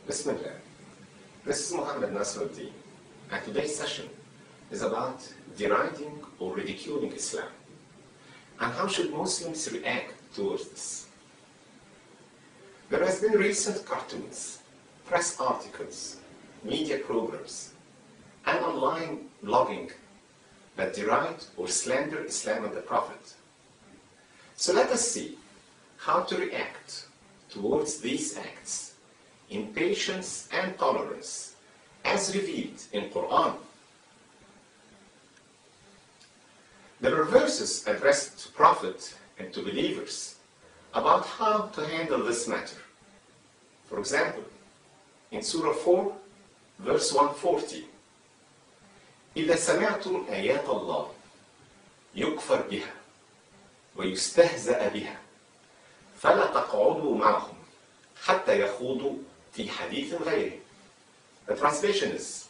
Bismillah. This is Muhammad Nasruddin, and today's session is about deriding or ridiculing Islam, and how should Muslims react towards this. There has been recent cartoons, press articles, media programs, and online blogging that deride or slander Islam and the Prophet. So let us see how to react towards these acts in patience and tolerance as revealed in Quran. There are verses addressed to Prophet and to believers about how to handle this matter. For example, in Surah 4, verse 140, إِذَا سَمِعْتُمْ آيَاتَ اللَّهِ يُكْفَرْ بِهَا وَيُسْتَهْزَأَ بِهَا فَلَا تَقْعُدُوا مَعَهُمْ حَتَّى يَخُوضُوا فِي حَدِيثٍ غَيْرِهِ. The translation is,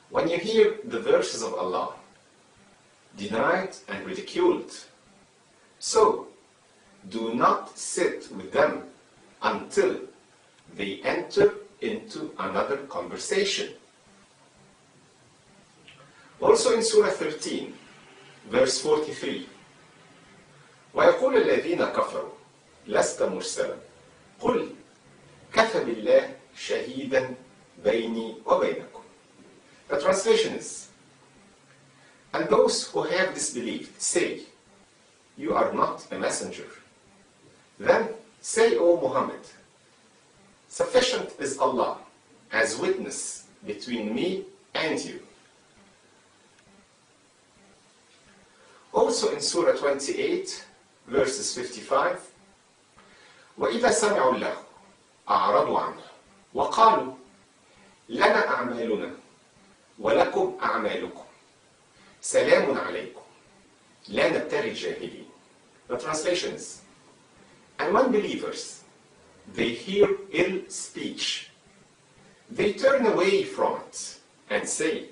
when you hear the verses of Allah denied and ridiculed, so do not sit with them until they enter into another conversation. Also in Surah 13, verse 43, وَيَقُولُ الَّذِينَ كَفَرُوا لَسْتَ مُرْسَلًا قُلْ كَفَى بِاللَّهِ شَهِيدًا بَيْنِي وَبَيْنَكُمْ. The translation is, and those who have disbelieved say, you are not a messenger. Then say, O Muhammad, sufficient is Allah as witness between me and you. Also in Surah 28, verses 55, وَإِذَا سَمِعُوا اللَّهُ أَعْرَضُوا عَنْهُ وَقَالُوا لَنَا أَعْمَالُنَا وَلَكُمْ أَعْمَالُكُمْ سَلَامٌ عَلَيْكُمْ لَا نَبْتَغِي الْجَاهِلِينَ. The translation is, and when believers, they hear ill speech, they turn away from it and say,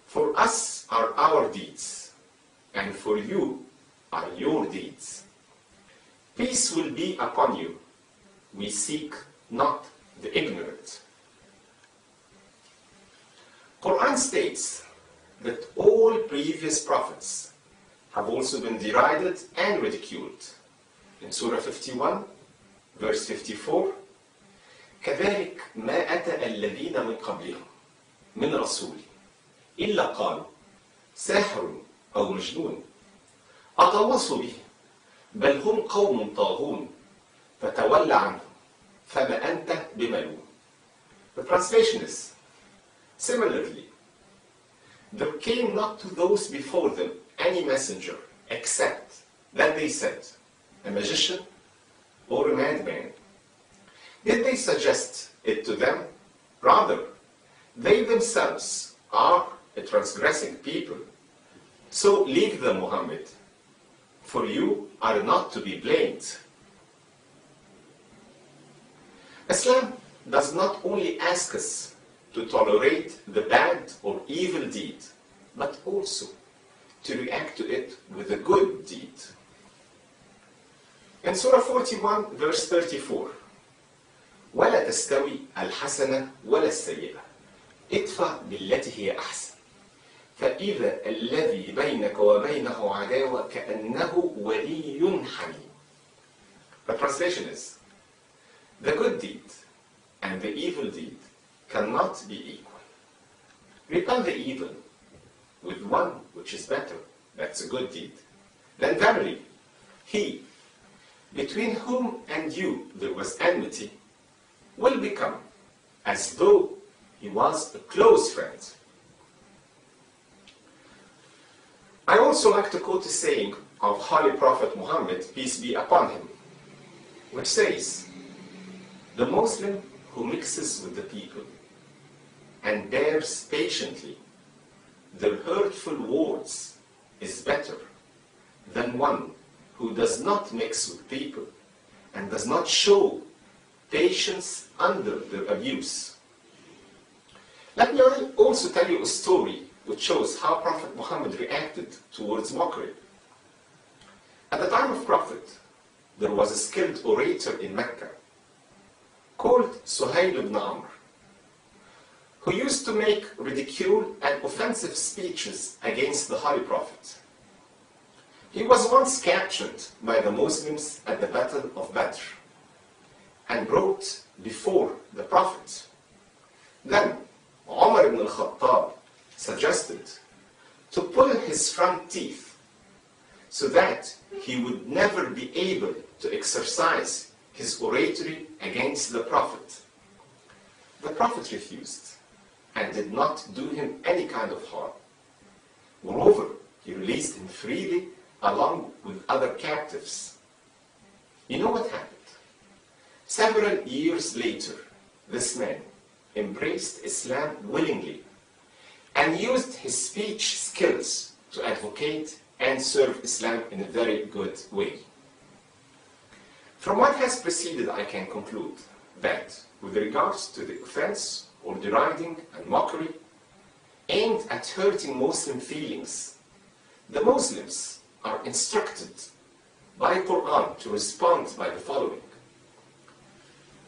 for us are our deeds, and for you are your deeds. Peace will be upon you. We seek not the ignorant. Quran states that all previous prophets have also been derided and ridiculed. In Surah 51, verse 54, كذلك ما أتى الذين من قبلهم من رسول إلا قالوا ساحر أو مجنون أتواصوا به بل هم قوم طاغون فتول عنهم فما أنت بملوم. The translation is, similarly, there came not to those before them any messenger except that they said, a magician or a madman. Did they suggest it to them? Rather, they themselves are a transgressing people. So leave them, Muhammad, for you are not to be blamed. Islam does not only ask us to tolerate the bad or evil deed, but also to react to it with a good deed. In Surah 41, verse 34, وَلَا تَسْتَوِي الْحَسَنَةُ وَلَا السَّيِّئَةُ ادْفَعْ بِالَّتِي هِيَ أَحْسَنُ فَإِذَا الَّذِي بَيْنَكَ وَبَيْنَهُ عَدَاوَةٌ كَأَنَّهُ وَلِيٌّ حَمِيمٌ. The translation is, the good deed and the evil deed cannot be equal. Repel the evil with one which is better, that's a good deed. Then verily, he, between whom and you there was enmity, will become as though he was a close friend. I also like to quote a saying of Holy Prophet Muhammad, peace be upon him, which says, the Muslim who mixes with the people and bears patiently their hurtful words is better than one who does not mix with people and does not show patience under their abuse. Let me also tell you a story which shows how Prophet Muhammad reacted towards mockery. At the time of Prophet, there was a skilled orator in Mecca called Suhail ibn Amr, who used to make ridicule and offensive speeches against the Holy Prophet. He was once captured by the Muslims at the Battle of Badr and brought before the Prophet. Then Umar ibn al-Khattab suggested to pull his front teeth so that he would never be able to exercise his oratory against the Prophet. The Prophet refused and did not do him any kind of harm. Moreover, he released him freely along with other captives. You know what happened? Several years later, this man embraced Islam willingly and used his speech skills to advocate and serve Islam in a very good way. From what has preceded, I can conclude that with regards to the offense or deriding and mockery aimed at hurting Muslim feelings, the Muslims are instructed by Quran to respond by the following: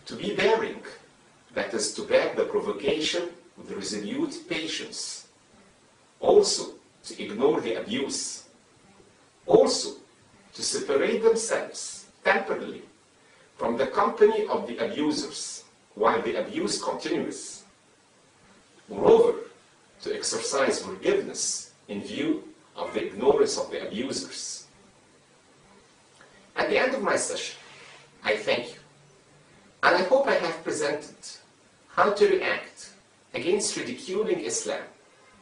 to be bearing, that is, to bear the provocation with resolute patience. Also, to ignore the abuse. Also, to separate themselves temporarily from the company of the abusers while the abuse continues. Moreover, to exercise forgiveness in view of the ignorance of the abusers. At the end of my session, I thank you, and I hope I have presented how to react against ridiculing Islam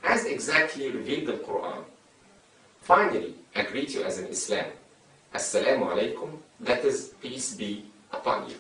as exactly revealed in the Quran. Finally, I greet you as an Islam. Assalamu alaikum, that is, peace be upon you.